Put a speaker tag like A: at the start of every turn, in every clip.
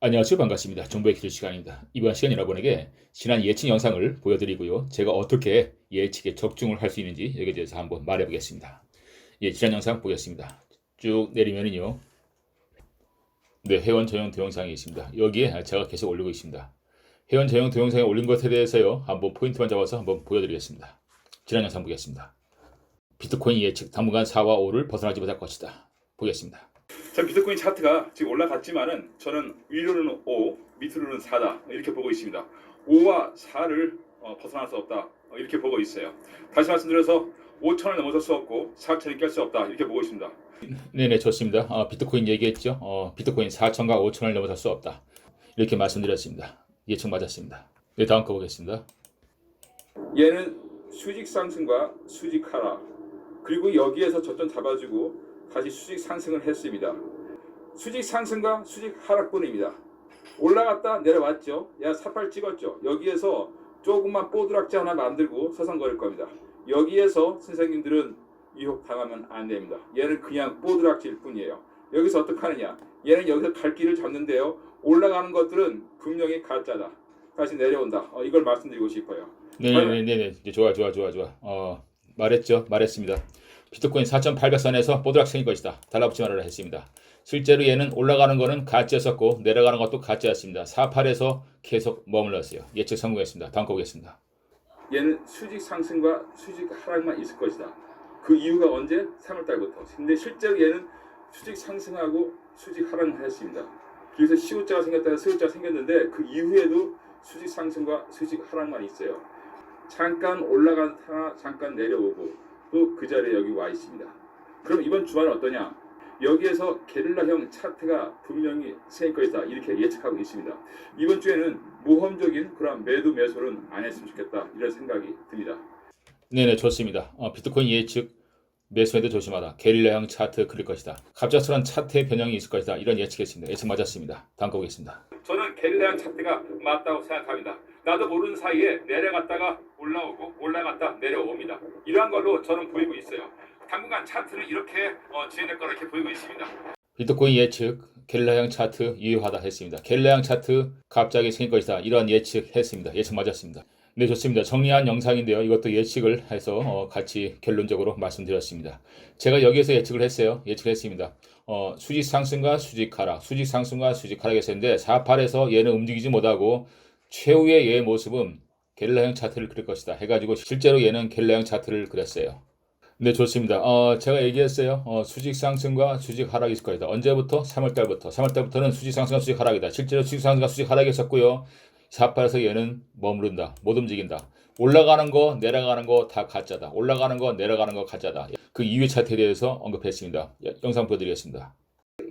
A: 안녕하세요. 반갑습니다. 정보의 기술 시간입니다. 이번 시간 여러분에게 지난 예측 영상을 보여드리고요. 제가 어떻게 예측에 적중을 할 수 있는지 여기에 대해서 한번 말해 보겠습니다. 예, 지난 영상 보겠습니다. 쭉 내리면은요. 네, 회원 전용 동영상이 있습니다. 여기에 제가 계속 올리고 있습니다. 회원 전용 동영상에 올린 것에 대해서요. 한번 포인트만 잡아서 한번 보여드리겠습니다. 지난 영상 보겠습니다. 비트코인 예측 당분간 4와 5를 벗어나지 못할 것이다. 보겠습니다.
B: 전 비트코인 차트가 지금 올라갔지만은 저는 위로는 5, 밑으로는 4다 이렇게 보고 있습니다. 5와 4를 벗어날 수 없다 이렇게 보고 있어요. 다시 말씀드려서 5천을 넘어설 수 없고 4천이 깰 수 없다 이렇게 보고 있습니다.
A: 네네, 좋습니다. 비트코인 얘기했죠. 비트코인 4천과 5천을 넘어설 수 없다 이렇게 말씀드렸습니다. 예측 맞았습니다. 네, 다음 거 보겠습니다.
B: 얘는 수직 상승과 수직 하락, 그리고 여기에서 저점 잡아주고 다시 수직 상승을 했습니다. 수직 상승과 수직 하락뿐입니다. 올라갔다 내려왔죠. 야, 48 찍었죠. 여기에서 조금만 뽀드락지 하나 만들고 서성거릴 겁니다. 여기에서 선생님들은 유혹 당하면 안 됩니다. 얘는 그냥 뽀드락지일 뿐이에요. 여기서 어떻게 하느냐? 얘는 여기서 갈 길을 잡는데요. 올라가는 것들은 분명히 가짜다. 다시 내려온다. 이걸 말씀드리고 싶어요.
A: 네네네네. 좋아. 말했습니다. 비트코인 4,800선에서 뽀드락생일 것이다. 달라붙지 말아라 했습니다. 실제로 얘는 올라가는 거는 가짜였었고 내려가는 것도 가짜였습니다. 48에서 계속 머물렀어요. 예측 성공했습니다. 다음 거 보겠습니다.
B: 얘는 수직 상승과 수직 하락만 있을 것이다. 그 이유가 언제? 3월달부터. 근데 실제로 얘는 수직 상승하고 수직 하락을 했습니다. 그래서 시우자가 생겼다가 스우자가 생겼는데 그 이후에도 수직 상승과 수직 하락만 있어요. 잠깐 올라갔다가 잠깐 내려오고 또 그 자리에 여기 와 있습니다. 그럼 이번 주말은 어떠냐? 여기에서 게릴라형 차트가 분명히 생길 것이다 이렇게 예측하고 있습니다. 이번 주에는 모험적인 그런 매도 매수는 안 했으면 좋겠다 이런 생각이 듭니다.
A: 네네, 좋습니다. 비트코인 예측 매수에도 조심하다. 게릴라형 차트 그릴 것이다. 갑작스러운 차트의 변형이 있을 것이다. 이런 예측했습니다. 예측 맞았습니다. 다음 거 보겠습니다.
B: 저는 게릴라형 차트가 맞다고 생각합니다. 나도 모르는 사이에 내려갔다가 올라오고 올라갔다 내려옵니다. 이러한 걸로 저는 보이고 있어요. 당분간 차트는 이렇게 진행될 거라 이렇게 보이고 있습니다.
A: 비트코인 예측 게릴라형 차트 유효하다 했습니다. 게릴라형 차트 갑자기 생길 것이다. 이런 예측했습니다. 예측 맞았습니다. 네, 좋습니다. 정리한 영상인데요. 이것도 예측을 해서 같이 결론적으로 말씀드렸습니다. 제가 여기에서 예측을 했어요. 예측했습니다. 수직 상승과 수직 하락, 수직 상승과 수직 하락 했었는데 48에서 얘는 움직이지 못하고 최후의 얘의 모습은 게릴라형 차트를 그릴 것이다 해가지고 실제로 얘는 게릴라형 차트를 그렸어요. 네, 좋습니다. 제가 얘기했어요. 수직 상승과 수직 하락이 있을 거다. 언제부터? 3월달부터. 3월달부터는 수직 상승과 수직 하락이다. 실제로 수직 상승과 수직 하락이 있었고요. 48에서 얘는 머무른다. 못 움직인다. 올라가는 거, 내려가는 거 다 가짜다. 올라가는 거, 내려가는 거 가짜다. 그 이후의 차트에 대해서 언급했습니다. 영상 보여드리겠습니다.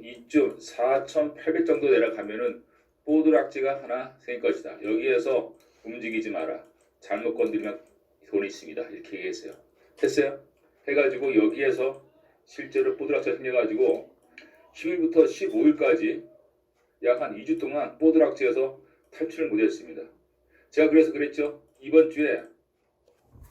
B: 이쯤 4,800 정도 내려가면은 뽀드락지가 하나 생길 것이다. 여기에서 움직이지 마라. 잘못 건드리면 돈이 있습니다. 이렇게 얘기했어요. 했어요? 해가지고 여기에서 실제로 뽀드락지가 생겨가지고 10일부터 15일까지 약 한 2주 동안 뽀드락지에서 탈출을 못했습니다. 제가 그래서 그랬죠. 이번 주에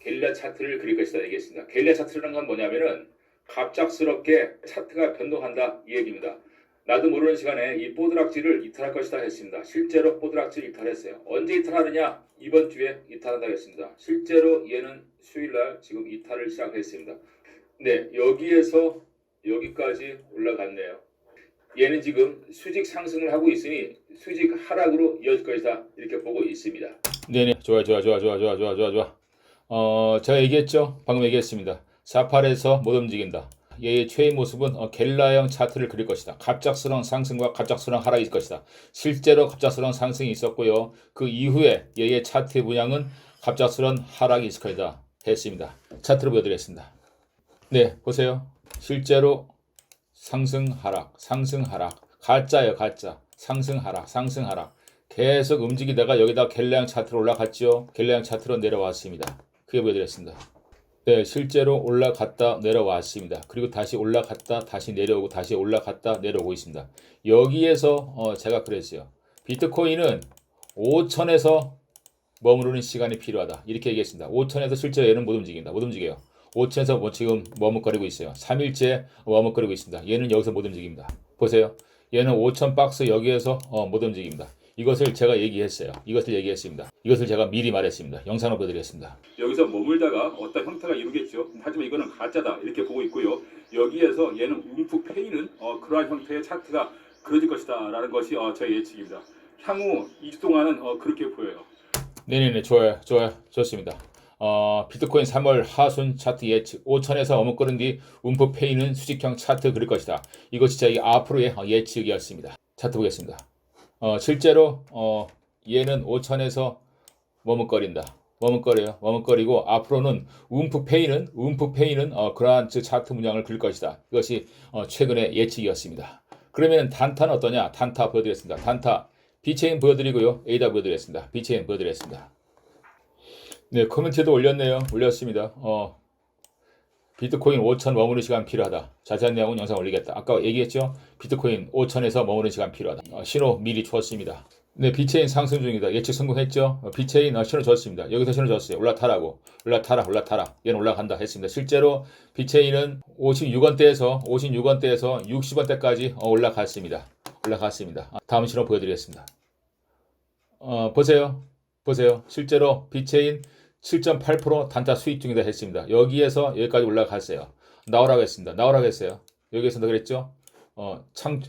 B: 게릴라 차트를 그릴 것이다 얘기했습니다. 게릴라 차트라는 건 뭐냐면은 갑작스럽게 차트가 변동한다 이 얘기입니다. 나도 모르는 시간에 이 뽀드락지를 이탈할 것이다 했습니다. 실제로 뽀드락지를 이탈했어요. 언제 이탈하느냐? 이번 주에 이탈한다고 했습니다. 실제로 얘는 수요일날 지금 이탈을 시작했습니다. 네, 여기에서 여기까지 올라갔네요. 얘는 지금 수직 상승을 하고 있으니 수직 하락으로 이어질 것이다 이렇게 보고 있습니다.
A: 네네, 좋아. 제가 얘기했죠. 방금 얘기했습니다. 48에서 못 움직인다. 얘의 최애 모습은 게릴라형 차트를 그릴 것이다. 갑작스러운 상승과 갑작스러운 하락이 있을 것이다. 실제로 갑작스러운 상승이 있었고요. 그 이후에 얘의 차트의 분양은 갑작스러운 하락이 있을 것이다 했습니다. 차트를 보여드리겠습니다. 네, 보세요. 실제로 상승 하락, 가짜예요, 가짜. 상승 하락. 계속 움직이다가 여기다 게릴라형 차트로 올라갔죠. 게릴라형 차트로 내려왔습니다. 그게 보여드렸습니다. 네, 실제로 올라갔다 내려왔습니다. 그리고 다시 올라갔다 다시 내려오고 다시 올라갔다 내려오고 있습니다. 여기에서 제가 그랬어요. 비트코인은 5천에서 머무르는 시간이 필요하다. 이렇게 얘기했습니다. 5천에서 실제로 얘는 못 움직여요. 5천에서 지금 머뭇거리고 있어요. 3일째 머뭇거리고 있습니다. 얘는 여기서 못 움직입니다. 보세요. 얘는 5천 박스 여기에서 못 움직입니다. 이것을 제가 얘기했어요. 이것을 얘기했습니다. 이것을 제가 미리 말했습니다. 영상으로 보여드리겠습니다.
B: 여기서 머물다가 어떤 형태가 이루겠죠. 하지만 이거는 가짜다 이렇게 보고 있고요. 여기에서 얘는 움푹 패이는 그러한 형태의 차트가 그려질 것이다 라는 것이 저의 예측입니다. 향후 2주 동안은 그렇게 보여요.
A: 네네네, 좋아요. 좋습니다. 비트코인 3월 하순 차트 예측 5천에서 머뭇거린 뒤 움푹 패이는 수직형 차트 그릴 것이다. 이것이 저희 앞으로의 예측이었습니다. 차트 보겠습니다. 실제로 얘는 5천에서 머뭇거리고 앞으로는 움푹 패이는 그러한 차트 문양을 그릴 것이다. 이것이 최근의 예측이었습니다. 그러면 단타는 어떠냐? 단타 보여드리겠습니다. 단타 비체인 보여드리고요. 에이다 보여드리겠습니다. 비체인 보여드리겠습니다. 네, 코멘트도 올렸습니다. 비트코인 5천 머무는 시간 필요하다. 자세한 내용은 영상 올리겠다. 아까 얘기했죠? 비트코인 5천에서 머무는 시간 필요하다. 신호 미리 줬습니다. 네, 비체인 상승 중이다. 예측 성공했죠? 비체인 신호 줬습니다. 여기서 신호 줬어요. 올라타라. 얘는 올라간다 했습니다. 실제로 비체인은 56원대에서 60원대까지 올라갔습니다. 다음 신호 보여드리겠습니다. 보세요. 실제로 비체인 7.8% 단타 수익 중이다 했습니다. 여기에서 여기까지 올라갔어요. 나오라고 했습니다. 여기에서 그랬죠?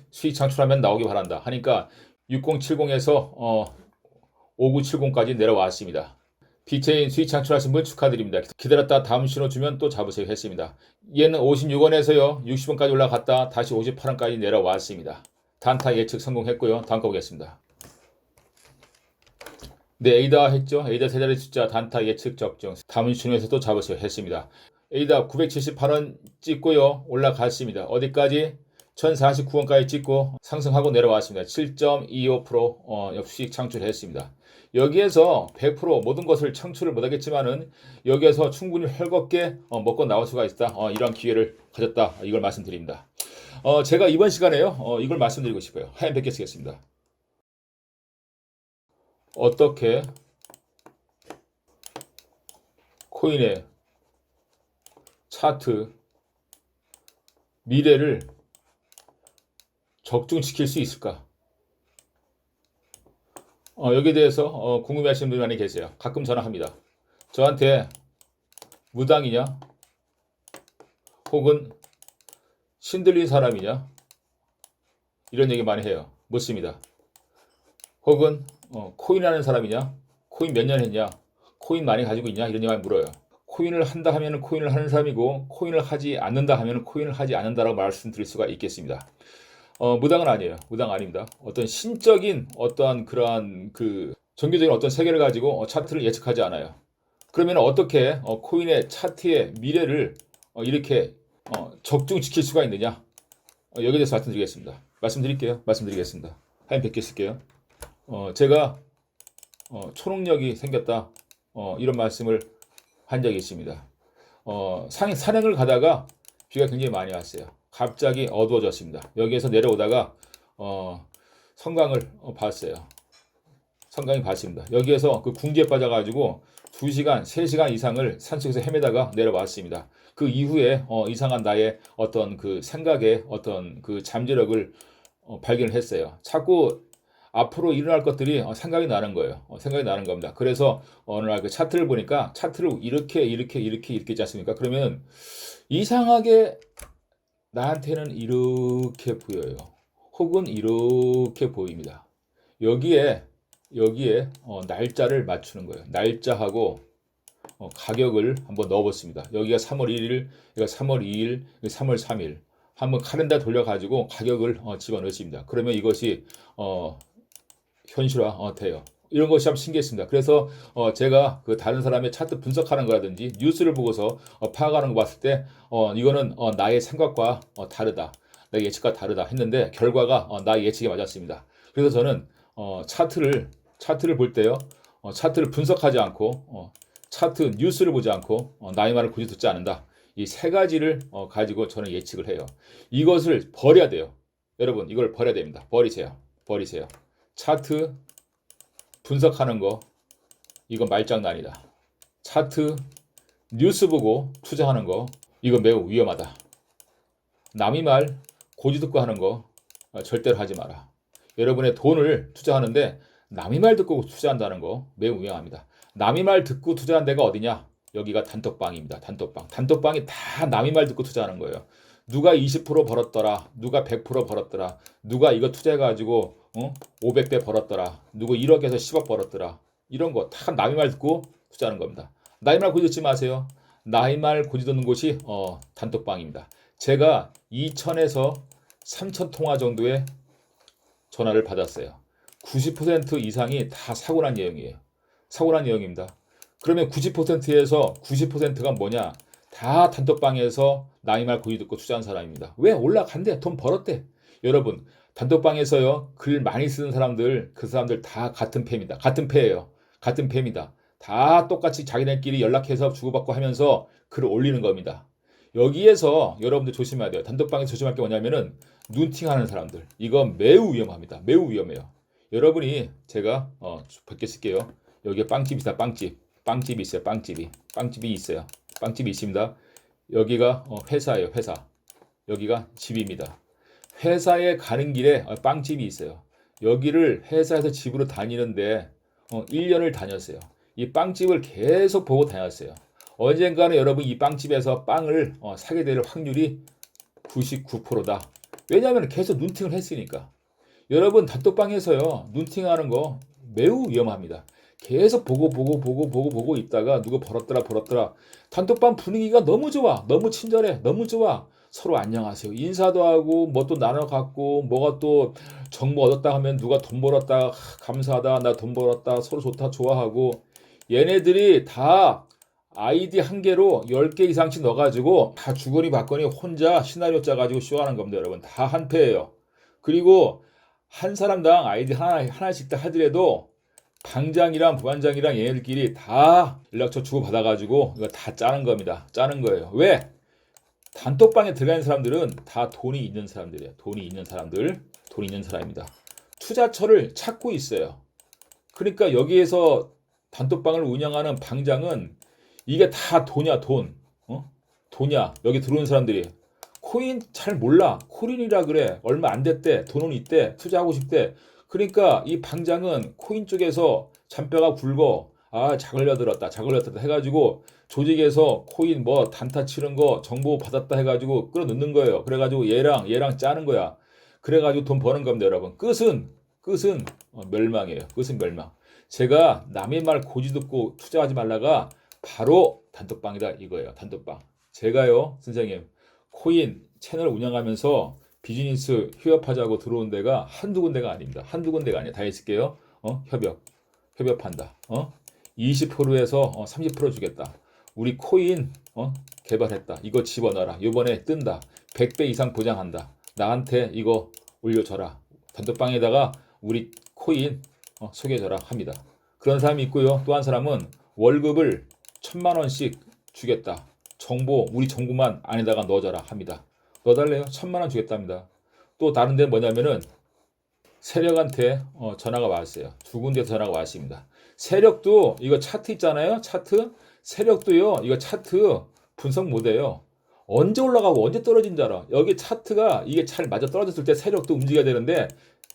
A: 수익 창출하면 나오기 바란다. 하니까 6070에서 5970까지 내려왔습니다. 비체인 수익 창출하신 분 축하드립니다. 기다렸다 다음 신호 주면 또 잡으세요 했습니다. 얘는 56원에서요 60원까지 올라갔다 다시 58원까지 내려왔습니다. 단타 예측 성공했고요. 다음 거 보겠습니다. 네, 에이다 했죠. 에이다 세 자리 숫자 단타 예측 적정. 다음 신호에서 또 잡으세요 했습니다. 에이다 978원 찍고요. 올라갔습니다. 어디까지? 1049원까지 찍고 상승하고 내려왔습니다. 7.25% 수익 창출했습니다. 여기에서 100% 모든 것을 창출을 못하겠지만은 여기에서 충분히 헐겁게 먹고 나올 수가 있다. 이런 기회를 가졌다. 이걸 말씀드립니다. 제가 이번 시간에요. 이걸 말씀드리고 싶어요. 하얀 100개 쓰겠습니다. 어떻게 코인의 차트 미래를 적중시킬 수 있을까? 여기에 대해서 궁금해하시는 분이 많이 계세요. 가끔 전화합니다. 저한테 무당이냐? 혹은 신들린 사람이냐? 이런 얘기 많이 해요. 묻습니다. 혹은 코인 하는 사람이냐? 코인 몇 년 했냐? 코인 많이 가지고 있냐? 이런 얘기 많이 물어요. 코인을 한다 하면 코인을 하는 사람이고 코인을 하지 않는다 하면 코인을 하지 않는다라고 말씀드릴 수가 있겠습니다. 무당은 아니에요. 무당 아닙니다. 어떤 신적인 어떠한 그러한 종교적인 어떤 세계를 가지고 차트를 예측하지 않아요. 그러면 어떻게 코인의 차트의 미래를 이렇게 적중시킬 수가 있느냐? 여기에 대해서 말씀드리겠습니다. 하얀 100개 쓸게요. 제가 초능력이 생겼다. 이런 말씀을 한 적이 있습니다. 산행을 가다가 비가 굉장히 많이 왔어요. 갑자기 어두워졌습니다. 여기에서 내려오다가 성광을 봤어요. 성광이 봤습니다. 여기에서 그 궁지에 빠져가지고 2시간, 3시간 이상을 산속에서 헤매다가 내려왔습니다. 그 이후에 이상한 나의 어떤 그 생각의 어떤 그 잠재력을 발견을 했어요. 자꾸 앞으로 일어날 것들이 생각이 나는 거예요. 생각이 나는 겁니다. 그래서 어느 날 그 차트를 보니까 차트를 이렇게 있지 않습니까? 그러면 이상하게 나한테는 이렇게 보여요. 혹은 이렇게 보입니다. 여기에 날짜를 맞추는 거예요. 날짜하고 가격을 한번 넣어봤습니다. 여기가 3월 1일, 여기가 3월 2일, 3월 3일. 한번 카렌더 돌려가지고 가격을 집어넣습니다. 그러면 이것이 현실화 돼요. 이런 것이 참 신기했습니다. 그래서 제가 그 다른 사람의 차트 분석하는 거라든지 뉴스를 보고서 파악하는 거 봤을 때 이거는 나의 생각과 다르다. 나의 예측과 다르다 했는데 결과가 나의 예측에 맞았습니다. 그래서 저는 차트를 볼 때요. 차트를 분석하지 않고 차트 뉴스를 보지 않고 나의 말을 굳이 듣지 않는다. 이 세 가지를 가지고 저는 예측을 해요. 이것을 버려야 돼요. 여러분 이걸 버려야 됩니다. 버리세요. 차트 분석하는 거 이거 말장난이다. 차트 뉴스 보고 투자하는 거 이거 매우 위험하다. 남이 말 고지 듣고 하는 거 절대로 하지 마라. 여러분의 돈을 투자하는데 남의 말 듣고 투자한다는 거 매우 위험합니다. 남의 말 듣고 투자한 데가 어디냐? 여기가 단톡방입니다. 단톡방. 단톡방이 다 남의 말 듣고 투자하는 거예요. 누가 20% 벌었더라. 누가 100% 벌었더라. 누가 이거 투자해가지고 500배 벌었더라. 누구 1억에서 10억 벌었더라. 이런 거 다 남의 말 듣고 투자하는 겁니다. 남의 말 고지 듣지 마세요. 남의 말 고지 듣는 곳이 단톡방입니다. 제가 2,000에서 3,000 통화 정도의 전화를 받았어요. 90% 이상이 다 사고난 내용이에요. 사고난 내용입니다. 그러면 90%에서 90%가 뭐냐? 다 단톡방에서 남의 말 고지 듣고 투자한 사람입니다. 왜? 올라간대. 돈 벌었대. 여러분, 단톡방에서요, 글 많이 쓰는 사람들, 그 사람들 다 같은 패입니다. 같은 패예요. 같은 패입니다. 다 똑같이 자기네끼리 연락해서 주고받고 하면서 글을 올리는 겁니다. 여기에서 여러분들 조심해야 돼요. 단톡방에서 조심할 게 뭐냐면은 눈팅하는 사람들. 이건 매우 위험합니다. 매우 위험해요. 여러분이 제가 몇 개 쓸게요. 여기에 빵집이 있다. 빵집. 빵집이 있어요. 빵집이 있어요. 빵집이 있습니다. 여기가 회사예요. 회사. 여기가 집입니다. 회사에 가는 길에 빵집이 있어요. 여기를 회사에서 집으로 다니는데 1년을 다녔어요. 이 빵집을 계속 보고 다녔어요. 언젠가는 여러분 이 빵집에서 빵을 사게 될 확률이 99%다. 왜냐하면 계속 눈팅을 했으니까. 여러분 단톡방에서요 눈팅하는 거 매우 위험합니다. 계속 보고 있다가 누구 벌었더라. 단톡방 분위기가 너무 좋아. 너무 친절해. 너무 좋아. 서로 안녕하세요. 인사도 하고 뭐 또 나눠 갖고 뭐가 또 정보 얻었다 하면 누가 돈 벌었다 감사하다 나 돈 벌었다 서로 좋다 좋아하고 얘네들이 다 아이디 한 개로 10개 이상씩 넣어가지고 다 주거니 받거니 혼자 시나리오 짜가지고 쇼하는 겁니다. 여러분 다 한패예요. 그리고 한 사람당 아이디 하나씩 다 하더라도 방장이랑 부반장이랑 얘네들끼리 다 연락처 주고 받아가지고 이거 다 짜는 겁니다. 짜는 거예요. 왜? 단톡방에 들어가 있는 사람들은 다 돈이 있는 사람들이에요. 돈이 있는 사람입니다. 투자처를 찾고 있어요. 그러니까 여기에서 단톡방을 운영하는 방장은 이게 다 돈이야, 돈. 돈이야. 여기 들어오는 사람들이. 코인 잘 몰라. 코인이라 그래. 얼마 안 됐대. 돈은 있대. 투자하고 싶대. 그러니까 이 방장은 코인 쪽에서 잔뼈가 굵어. 작을 여들었다 해가지고 조직에서 코인 뭐 단타 치는 거 정보 받았다 해가지고 끌어넣는 거예요. 그래가지고 얘랑 짜는 거야. 그래가지고 돈 버는 겁니다, 여러분. 끝은 멸망이에요. 끝은 멸망. 제가 남의 말 고지 듣고 투자하지 말라가 바로 단톡방이다 이거예요. 단톡방. 제가요, 선생님, 코인 채널 운영하면서 비즈니스 휴업하자고 들어온 데가 한두 군데가 아닙니다. 한두 군데가 아니에요. 다 있을게요. 협업한다. 20%에서 30% 주겠다. 우리 코인 개발했다. 이거 집어넣어라. 이번에 뜬다. 100배 이상 보장한다. 나한테 이거 올려줘라. 단톡방에다가 우리 코인 소개해줘라 합니다. 그런 사람이 있고요. 또 한 사람은 월급을 1,000만 원씩 주겠다. 우리 정보만 안에다가 넣어줘라 합니다. 넣어달래요. 1,000만 원 주겠답니다. 또 다른 데는 뭐냐면은 세력한테 전화가 왔어요. 두 군데서 전화가 왔습니다. 세력도 이거 차트 있잖아요. 차트. 세력도요. 이거 차트 분석 못해요. 언제 올라가고 언제 떨어진 줄 알아. 여기 차트가 이게 잘 맞아 떨어졌을 때 세력도 움직여야 되는데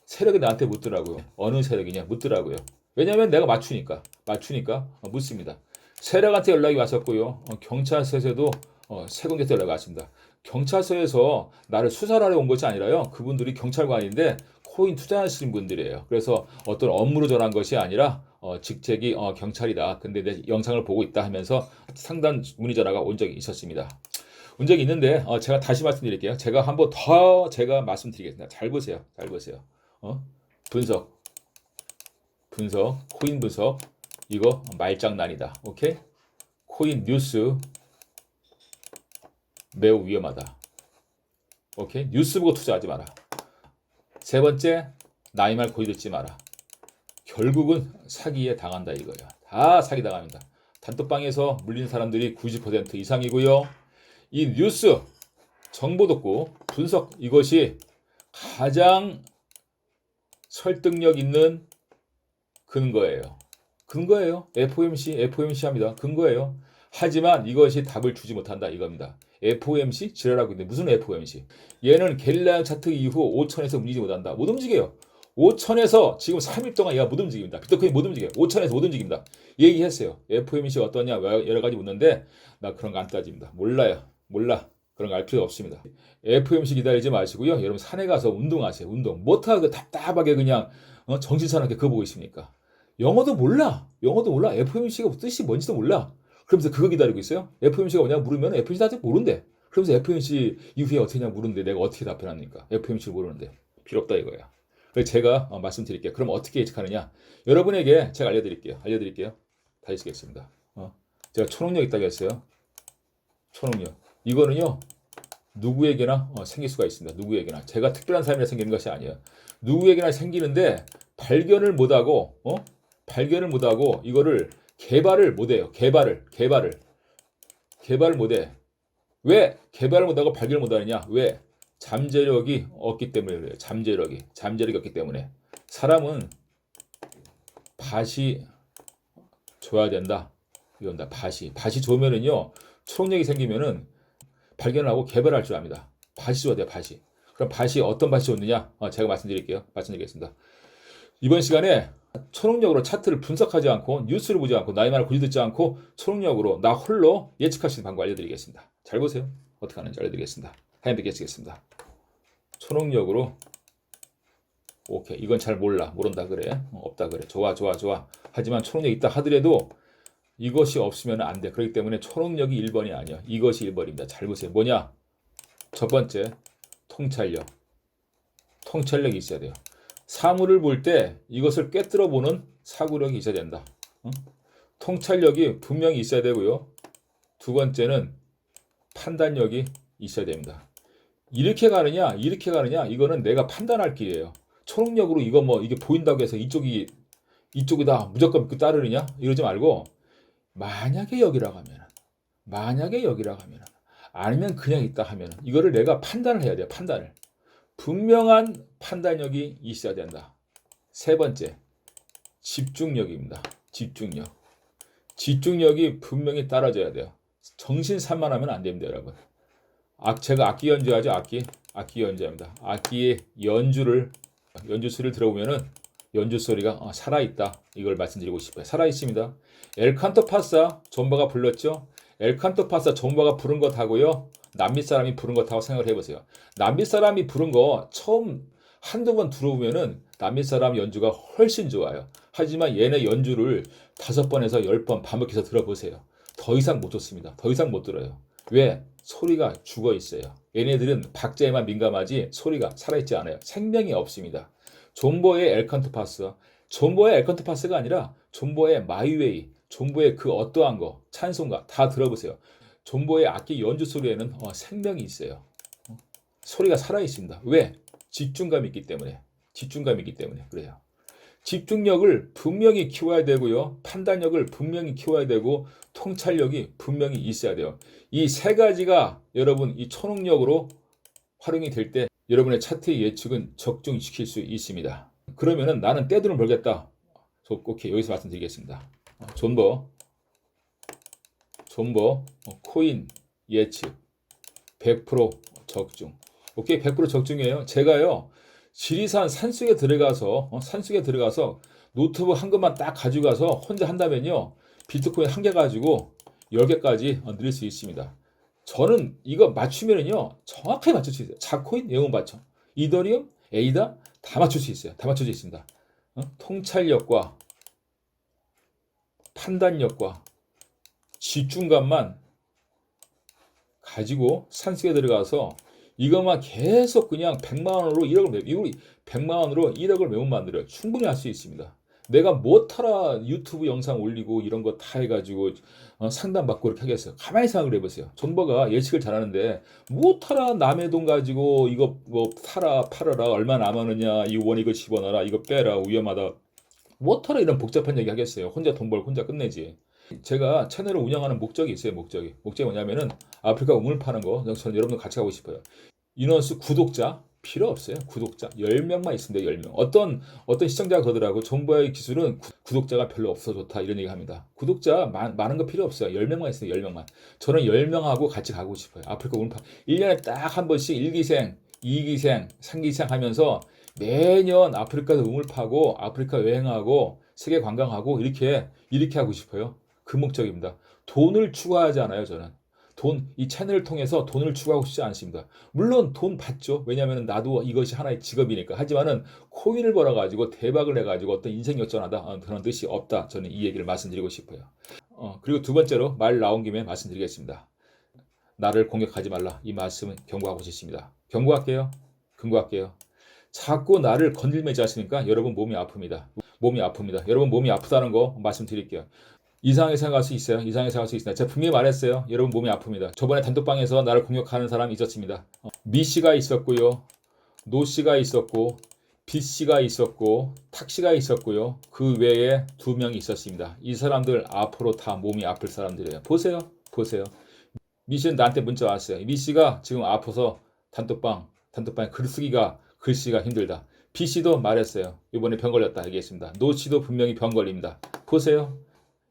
A: 세력이 나한테 묻더라고요. 어느 세력이냐 묻더라고요. 왜냐면 내가 맞추니까 묻습니다. 세력한테 연락이 왔었고요. 경찰서에서도 세 군데서 연락이 왔습니다. 경찰서에서 나를 수사를 하러 온 것이 아니라요. 그분들이 경찰관인데 코인 투자하시는 분들이에요. 그래서 어떤 업무로 전한 것이 아니라 직책이 경찰이다. 근데 내 영상을 보고 있다 하면서 상단 문의 전화가 온 적이 있었습니다. 온 적이 있는데 제가 다시 말씀드릴게요. 제가 한번 더 제가 말씀드리겠습니다. 잘 보세요. 분석, 코인 분석 이거 말장난이다. 오케이? 코인 뉴스 매우 위험하다. 오케이? 뉴스 보고 투자하지 마라. 세 번째, 남의 말 고지 듣지 마라. 결국은 사기에 당한다 이거야. 다 사기 당합니다. 단톡방에서 물린 사람들이 90% 이상이고요. 이 뉴스, 정보 듣고 분석 이것이 가장 설득력 있는 근거예요. FOMC 합니다. 근거예요. 하지만 이것이 답을 주지 못한다 이겁니다. FOMC 지랄하고 있는데 무슨 FOMC? 얘는 게릴라형 차트 이후 5천에서 움직이지 못한다. 못 움직여요. 5천에서 지금 3일 동안 얘가 못 움직입니다. 비트코인 못 움직여요. 5천에서 못 움직입니다. 얘기했어요. FOMC가 어떠냐 여러 가지 묻는데 나 그런 거 안 따집니다. 몰라요. 몰라. 그런 거 알 필요 없습니다. FOMC 기다리지 마시고요. 여러분 산에 가서 운동하세요. 운동. 못하고 답답하게 그냥 정신사납게 그거 보고 있습니까? 영어도 몰라. 영어도 몰라. FOMC가 뜻이 뭔지도 몰라. 그러면서 그거 기다리고 있어요. FOMC가 뭐냐 물으면 FOMC 아직 모른대. 그러면서 FOMC 이후에 어떻게 냐 물은데 내가 어떻게 답변합니까? FOMC를 모르는데. 필요 없다 이거야. 그래서 제가 말씀드릴게요. 그럼 어떻게 예측하느냐? 여러분에게 제가 알려드릴게요. 다시 쓰겠습니다. 제가 초능력 있다고 했어요. 초능력. 이거는요. 누구에게나 생길 수가 있습니다. 누구에게나. 제가 특별한 사람이라 생기는 것이 아니에요. 누구에게나 생기는데 발견을 못하고 이거를 개발을 못해요. 개발을 못해. 왜 개발을 못하고 발견을 못하느냐? 왜? 잠재력이 없기 때문에 그래요. 잠재력이 없기 때문에. 사람은 밭이 좋아야 된다. 이건다. 밭이 좋으면은요. 초능력이 생기면은 발견을 하고 개발할 줄 압니다. 밭이 좋아야 돼요. 밭이. 그럼 밭이 어떤 밭이 좋느냐? 제가 말씀드리겠습니다. 이번 시간에 초능력으로 차트를 분석하지 않고 뉴스를 보지 않고 나의 말을 굳이 듣지 않고 초능력으로 나 홀로 예측할 수 있는 방법 알려드리겠습니다. 잘 보세요. 어떻게 하는지 알려드리겠습니다. 하얀 뵙게 쓰겠습니다. 초능력으로 오케이. 이건 잘 모른다 그래. 없다 그래. 좋아. 하지만 초능력이 있다 하더라도 이것이 없으면 안 돼. 그렇기 때문에 초능력이 1번이 아니야. 이것이 1번입니다. 잘 보세요. 뭐냐? 첫 번째, 통찰력이 있어야 돼요. 사물을 볼 때 이것을 꿰뚫어 보는 사고력이 있어야 된다. 통찰력이 분명히 있어야 되고요. 두 번째는 판단력이 있어야 됩니다. 이렇게 가느냐? 이거는 내가 판단할 길이에요. 초능력으로 이게 보인다고 해서 이쪽이다 무조건 그 따르느냐? 이러지 말고 만약에 여기라고 하면 아니면 그냥 있다 하면 이거를 내가 판단을 해야 돼요. 판단을. 분명한 판단력이 있어야 된다. 세 번째, 집중력입니다. 집중력이 분명히 따라져야 돼요. 정신 산만하면 안 됩니다, 여러분. 제가 악기 연주하죠, 악기 연주합니다. 악기의 연주 소리를 들어보면은 연주 소리가 살아있다. 이걸 말씀드리고 싶어요. 살아있습니다. 엘칸토 파사 존바가 불렀죠. 엘칸토 파사 존바가 부른 것하고요. 남미 사람이 부른 것하고 생각을 해보세요. 남미 사람이 부른 거 처음 한두 번 들어보면은 남미 사람 연주가 훨씬 좋아요. 하지만 얘네 연주를 5번에서 10번 반복해서 들어보세요. 더 이상 못 듣습니다. 더 이상 못 들어요. 왜? 소리가 죽어 있어요. 얘네들은 박자에만 민감하지 소리가 살아있지 않아요. 생명이 없습니다. 존버의 엘칸토 파스가 아니라 존버의 마이웨이, 존버의 그 어떠한 거, 찬송가 다 들어보세요. 존버의 악기 연주 소리에는 생명이 있어요. 소리가 살아있습니다. 왜? 집중감이 있기 때문에 그래요. 집중력을 분명히 키워야 되고요. 판단력을 분명히 키워야 되고 통찰력이 분명히 있어야 돼요. 이 세 가지가 여러분 이 초능력으로 활용이 될 때 여러분의 차트의 예측은 적중시킬 수 있습니다. 그러면은 나는 떼돈을 벌겠다. 오케이, 여기서 말씀드리겠습니다. 존버 코인 예측 100% 적중. 오케이, 100% 적중이에요. 제가요 지리산 산속에 들어가서 노트북 한 것만 딱 가지고 가서 혼자 한다면요 비트코인 한 개 가지고 10개까지 늘릴 수 있습니다. 저는 이거 맞추면은요 정확하게 맞출 수 있어요. 자코인, 네온바천, 이더리움, 에이다 다 맞출 수 있어요. 다 맞출 수 있습니다. 통찰력과 판단력과 집중감만 가지고 산속에 들어가서 이것만 계속 그냥 100만 원으로 1억을 매번 만들어요. 충분히 할 수 있습니다. 내가 못하라 유튜브 영상 올리고 이런 거 다 해가지고 상담받고 이렇게 하겠어요. 가만히 생각을 해보세요. 존버가 예측을 잘하는데 못하라 남의 돈 가지고 이거 뭐 사라 팔아라 얼마 남았느냐 이 원익을 집어넣어라 이거 빼라 위험하다 못하라 이런 복잡한 얘기 하겠어요. 혼자 돈 벌고 혼자 끝내지. 제가 채널을 운영하는 목적이 있어요. 목적이 뭐냐면은 아프리카 우물 파는 거 저는 여러분들 같이 가고 싶어요. 인원수 구독자 필요 없어요. 구독자 10명만 있으면 돼요. 10명. 어떤 시청자가 그러더라고. 존버의 기술은 구독자가 별로 없어 좋다 이런 얘기 합니다. 구독자 많은 거 필요 없어요. 10명만 있으면 10명만. 저는 10명하고 같이 가고 싶어요. 아프리카 우물파 1년에 딱 한 번씩 1기생, 2기생, 3기생 하면서 매년 아프리카에서 우물 파고 아프리카 여행하고 세계 관광하고 이렇게 하고 싶어요. 그 목적입니다. 돈을 추구하지 않아요, 저는. 이 채널을 통해서 돈을 추구하고 싶지 않습니다. 물론 돈 받죠. 왜냐하면 나도 이것이 하나의 직업이니까. 하지만은 코인을 벌어가지고 대박을 해가지고 어떤 인생 역전하다 그런 뜻이 없다. 저는 이 얘기를 말씀드리고 싶어요. 그리고 두 번째로 말 나온 김에 말씀드리겠습니다. 나를 공격하지 말라. 이 말씀은 경고하고 싶습니다. 경고할게요. 경고할게요. 자꾸 나를 건들매지 않습니까? 여러분 몸이 아픕니다. 몸이 아픕니다. 여러분 몸이 아프다는 거 말씀드릴게요. 이상하게 생각할 수 있어요. 이상하게 생각할 수 있습니다. 제가 분명히 말했어요. 여러분 몸이 아픕니다. 저번에 단톡방에서 나를 공격하는 사람이 있었습니다. 미씨가 있었고요. 노씨가 있었고 B씨가 있었고 탁씨가 있었고요. 그 외에 2명이 있었습니다. 이 사람들 앞으로 다 몸이 아플 사람들이에요. 보세요. 보세요. 미씨는 나한테 문자 왔어요. 미씨가 지금 아파서 단톡방에 글쓰기가 힘들다. B씨도 말했어요. 이번에 병 걸렸다 얘기했습니다. 노씨도 분명히 병 걸립니다. 보세요.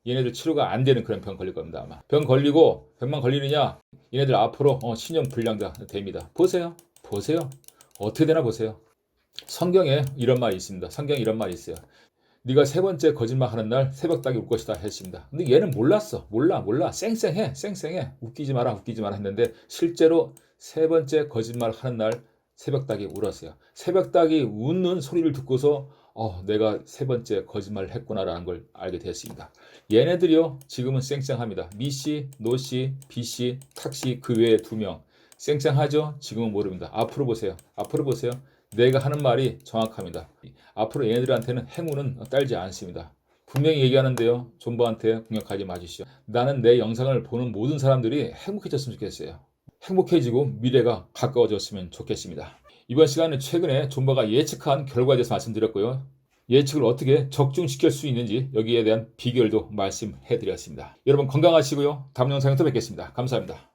A: 얘네들 치료가 안 되는 그런 병 걸릴 겁니다. 아마. 병 걸리고 병만 걸리느냐? 얘네들 앞으로 신용불량자 됩니다. 보세요. 보세요. 어떻게 되나 보세요. 성경에 이런 말이 있습니다. 성경에 이런 말이 있어요. 네가 3번째 거짓말 하는 날 새벽닭이 울 것이다 했습니다. 근데 얘는 몰랐어. 몰라. 쌩쌩해. 웃기지 마라 했는데 실제로 3번째 거짓말 하는 날 새벽닭이 울었어요. 새벽닭이 웃는 소리를 듣고서 내가 3번째 거짓말을 했구나라는 걸 알게 되었습니다. 얘네들이요 지금은 쌩쌩합니다. 미씨, 노씨, B씨, 탁씨 그 외에 2명 쌩쌩하죠? 지금은 모릅니다. 앞으로 보세요. 내가 하는 말이 정확합니다. 앞으로 얘네들한테는 행운은 딸지 않습니다. 분명히 얘기하는데요. 존버한테 공격하지 마십시오. 나는 내 영상을 보는 모든 사람들이 행복해졌으면 좋겠어요. 행복해지고 미래가 가까워졌으면 좋겠습니다. 이번 시간에 최근에 존버가 예측한 결과에 대해서 말씀드렸고요. 예측을 어떻게 적중시킬 수 있는지 여기에 대한 비결도 말씀해드렸습니다. 여러분 건강하시고요. 다음 영상에서 뵙겠습니다. 감사합니다.